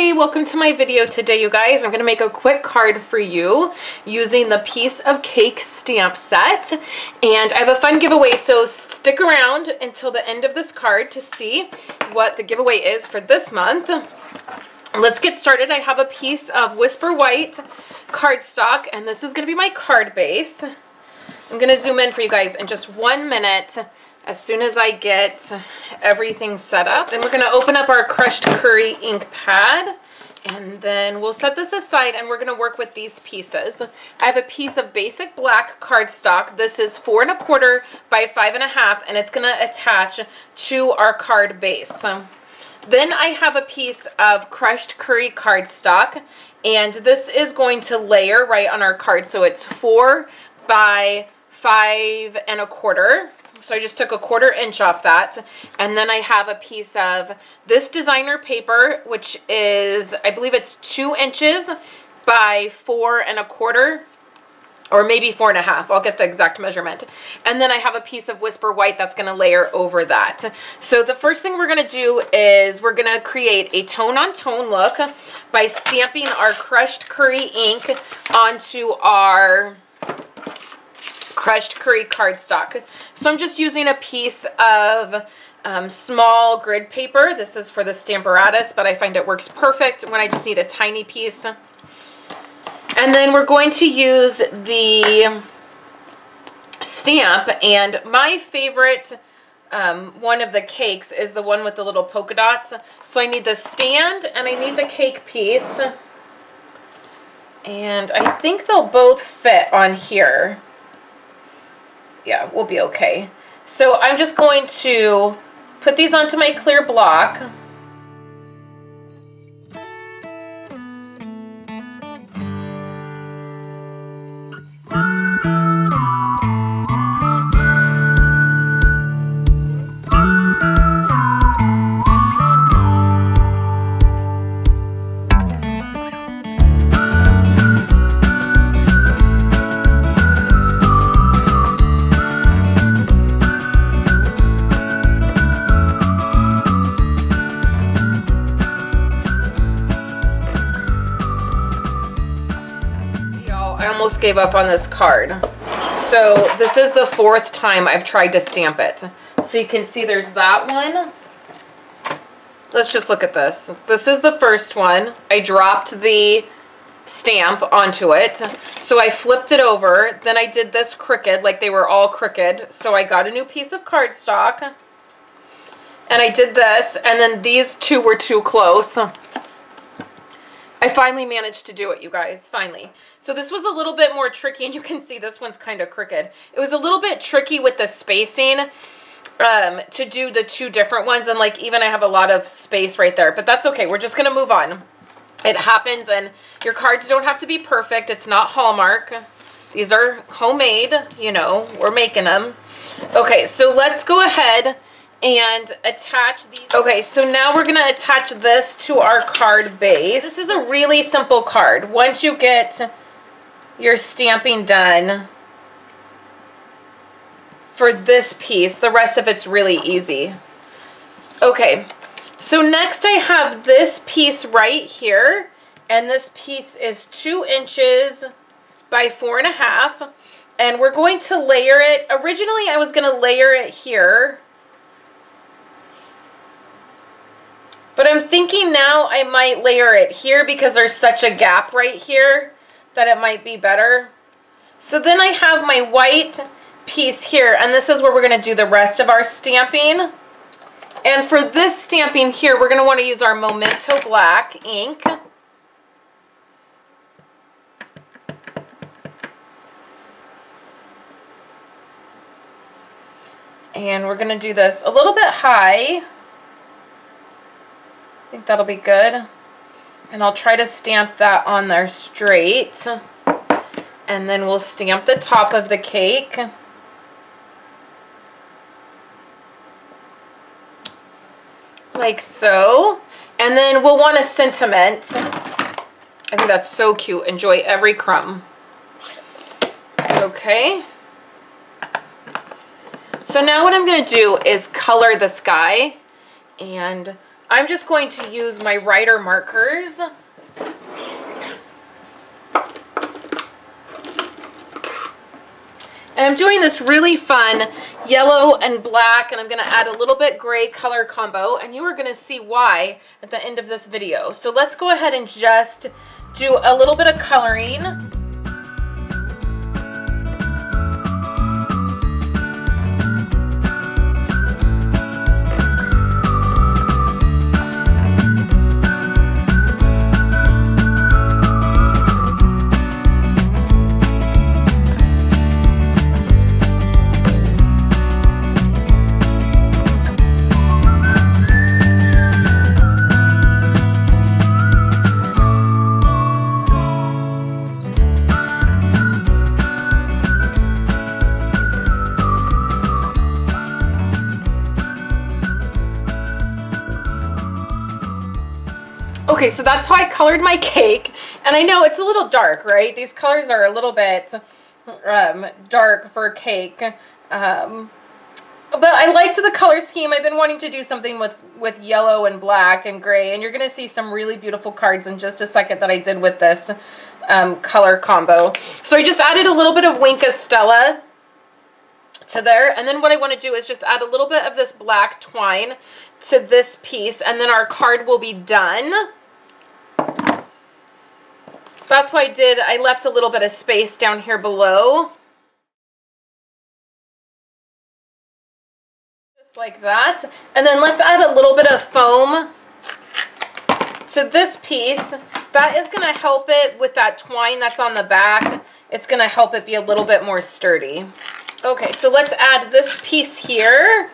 everybody, welcome to my video today, you guys. I'm going to make a quick card for you using the piece of cake stamp set, and I have a fun giveaway, so stick around until the end of this card to see what the giveaway is for this month. Let's get started. I have a piece of Whisper White cardstock, and this is going to be my card base. I'm going to zoom in for you guys in just 1 minute as soon as I get everything set up. Then we're going to open up our crushed curry ink pad, and then we'll set this aside and we're going to work with these pieces. I have a piece of basic black cardstock. This is 4 1/4 by 5 1/2, and it's going to attach to our card base. Then I have a piece of crushed curry cardstock, and this is going to layer right on our card. So it's 4 by 5 1/4. So I just took a 1/4 inch off that. And then I have a piece of this designer paper, which is, I believe it's 2 inches by 4 1/4, or maybe 4 1/2. I'll get the exact measurement. And then I have a piece of Whisper White that's going to layer over that. So the first thing we're going to do is we're going to create a tone-on-tone look by stamping our crushed curry ink onto our crushed curry cardstock. So I'm just using a piece of small grid paper. This is for the Stamparatus, but I find it works perfect when I just need a tiny piece. And then we're going to use the stamp, and my favorite one of the cakes is the one with the little polka dots. So I need the stand and I need the cake piece, and I think they'll both fit on here. Yeah, we'll be okay. So I'm just going to put these onto my clear block. Gave up on this card. So this is the 4th time I've tried to stamp it. So you can see there's that one. Let's just look at this. This is the first one. I dropped the stamp onto it. So I flipped it over. Then I did this crooked, like they were all crooked. So I got a new piece of cardstock. And I did this. And then these two were too close. I finally managed to do it, you guys, finally. So this was a little bit more tricky, and you can see this one's kind of crooked. It was a little bit tricky with the spacing to do the 2 different ones, and like even I have a lot of space right there, but that's okay. We're just going to move on. It happens, and your cards don't have to be perfect. It's not Hallmark. These are homemade, you know, we're making them. Okay, so let's go ahead and attach these. Okay, so now we're gonna attach this to our card base. This is a really simple card. Once you get your stamping done for this piece, the rest of it's really easy. Okay, so next I have this piece right here, and this piece is 2 inches by 4 1/2, and we're going to layer it. Originally I was gonna layer it here, but I'm thinking now I might layer it here because there's such a gap right here that it might be better. So then I have my white piece here, and this is where we're going to do the rest of our stamping. And for this stamping here, we're going to want to use our Memento Black ink. And we're going to do this a little bit high. I think that'll be good. And I'll try to stamp that on there straight. And then we'll stamp the top of the cake. Like so. And then we'll want a sentiment. I think that's so cute. Enjoy every crumb. Okay. So now what I'm going to do is color the sky. And I'm just going to use my writer markers. And I'm doing this really fun yellow and black, and I'm going to add a little bit gray color combo, and you are going to see why at the end of this video. So let's go ahead and just do a little bit of coloring. Okay, so that's how I colored my cake, and I know it's a little dark, right? These colors are a little bit dark for cake, but I liked the color scheme. I've been wanting to do something with yellow and black and gray, and you're going to see some really beautiful cards in just a second that I did with this color combo. So I just added a little bit of Wink of Stella to there, and then what I want to do is just add a little bit of this black twine to this piece, and then our card will be done. That's what I did. I left a little bit of space down here below. Just like that. And then let's add a little bit of foam to this piece. That is going to help it with that twine that's on the back. It's going to help it be a little bit more sturdy. Okay, so let's add this piece here.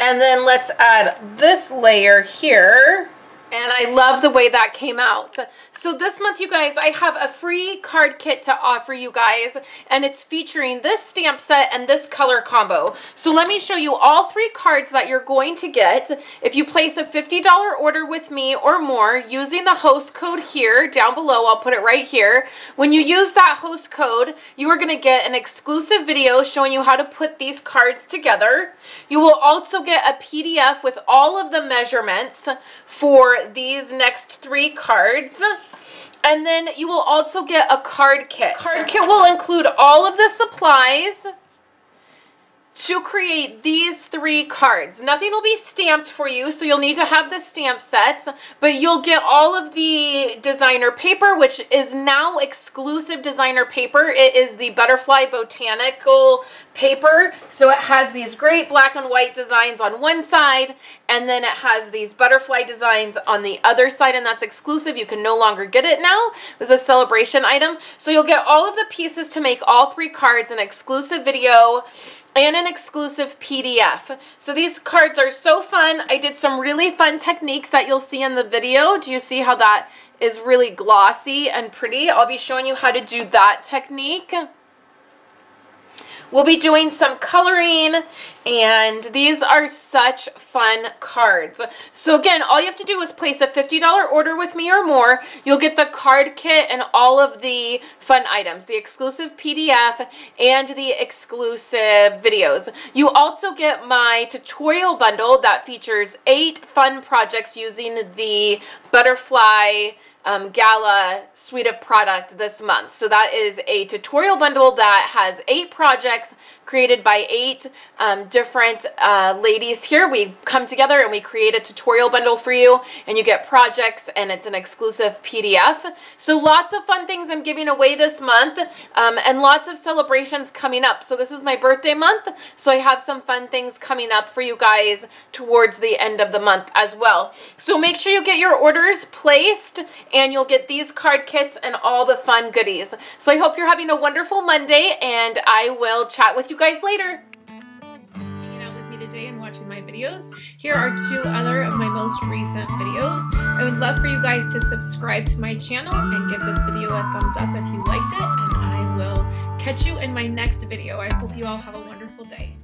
And then let's add this layer here. And I love the way that came out. So this month, you guys, I have a free card kit to offer you guys, and it's featuring this stamp set and this color combo. So let me show you all 3 cards that you're going to get if you place a $50 order with me or more using the host code here down below. I'll put it right here. When you use that host code, you are going to get an exclusive video showing you how to put these cards together. You will also get a PDF with all of the measurements for these next 3 cards, and then you will also get a card kit. Card kit will include all of the supplies to create these 3 cards. Nothing will be stamped for you, so you'll need to have the stamp sets, but you'll get all of the designer paper, which is now exclusive designer paper. It is the Butterfly Botanical paper, so it has these great black and white designs on one side, and then it has these butterfly designs on the other side, and that's exclusive. You can no longer get it now. It was a celebration item. So you'll get all of the pieces to make all 3 cards, an exclusive video, and an exclusive PDF. So these cards are so fun. I did some really fun techniques that you'll see in the video. Do you see how that is really glossy and pretty? I'll be showing you how to do that technique. We'll be doing some coloring, and these are such fun cards. So again, all you have to do is place a $50 order with me or more. You'll get the card kit and all of the fun items, the exclusive PDF and the exclusive videos. You also get my tutorial bundle that features 8 fun projects using the Butterfly Gala suite of product this month. So that is a tutorial bundle that has 8 projects created by 8 different ladies here. We come together and we create a tutorial bundle for you, and you get projects, and it's an exclusive PDF. So lots of fun things I'm giving away this month, and lots of celebrations coming up. So this is my birthday month, so I have some fun things coming up for you guys towards the end of the month as well. So make sure you get your orders placed, and you'll get these card kits and all the fun goodies. So I hope you're having a wonderful Monday, and I will chat with you guys later. Hanging out with me today and watching my videos. Here are 2 other of my most recent videos. I would love for you guys to subscribe to my channel and give this video a thumbs up if you liked it, and I will catch you in my next video. I hope you all have a wonderful day.